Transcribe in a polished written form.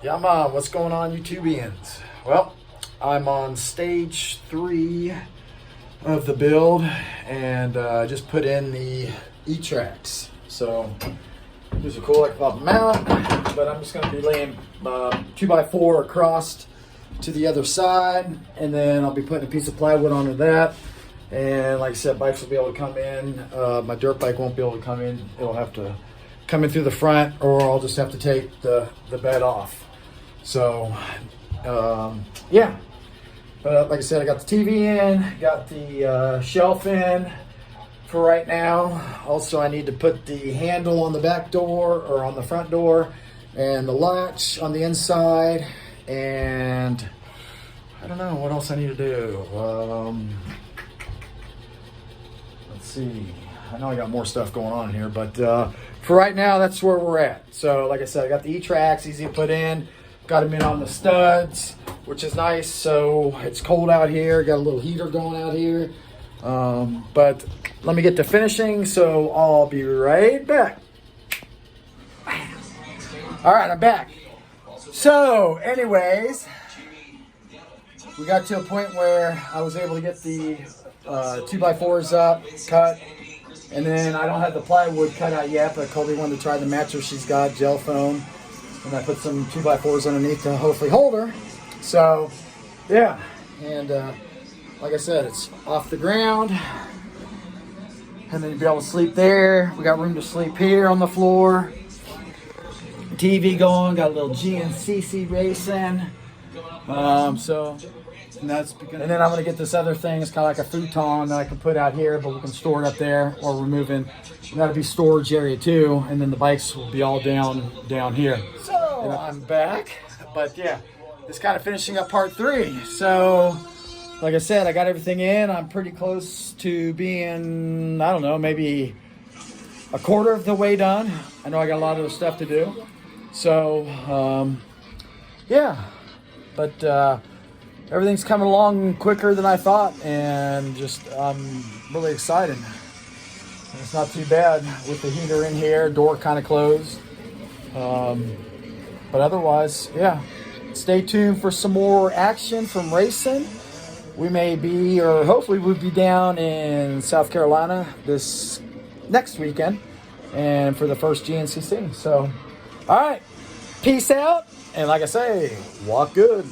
Yama, what's going on, YouTubians? Well, I'm on stage 3 of the build, and I just put in the E-tracks. So these are cool, like about mount, but I'm just going to be laying 2x4 across to the other side, and then I'll be putting a piece of plywood onto that. And like I said, bikes will be able to come in. My dirt bike won't be able to come in. It'll have to come in through the front, or I'll just have to take the bed off. So, yeah. But like I said, I got the TV in, got the shelf in for right now. Also, I need to put the handle on the back door or on the front door, and the latch on the inside, and I don't know what else I need to do. Let's see. I know I got more stuff going on here, but for right now, that's where we're at. So, like I said, I got the E-tracks, easy to put in. Got them in on the studs, which is nice. So it's cold out here. Got a little heater going out here. But let me get to finishing, so I'll be right back. All right, I'm back. So anyways, we got to a point where I was able to get the 2x4s up, cut. And then I don't have the plywood cut out yet, but Colby wanted to try the matcher she's got, gel foam. And I put some 2x4s underneath to hopefully hold her. So, yeah. And like I said, it's off the ground. And then you'll be able to sleep there. We got room to sleep here on the floor. TV going. Got a little GNCC racing. And then I'm going to get this other thing. It's kind of like a futon that I can put out here, but we can store it up there, or we're moving. That'll be storage area too, and then the bikes will be all down here. So I'm back, but yeah, just kind of finishing up part 3. So like I said, I got everything in. I'm pretty close to being, I don't know, maybe a quarter of the way done. I know I got a lot of stuff to do. So yeah, but everything's coming along quicker than I thought, and just I'm really excited. And it's not too bad with the heater in here, door kind of closed. But otherwise, yeah. Stay tuned for some more action from racing. We may be, or hopefully we'll be down in South Carolina this next weekend, and for the first GNCC. So, all right, peace out, and like I say, walk good.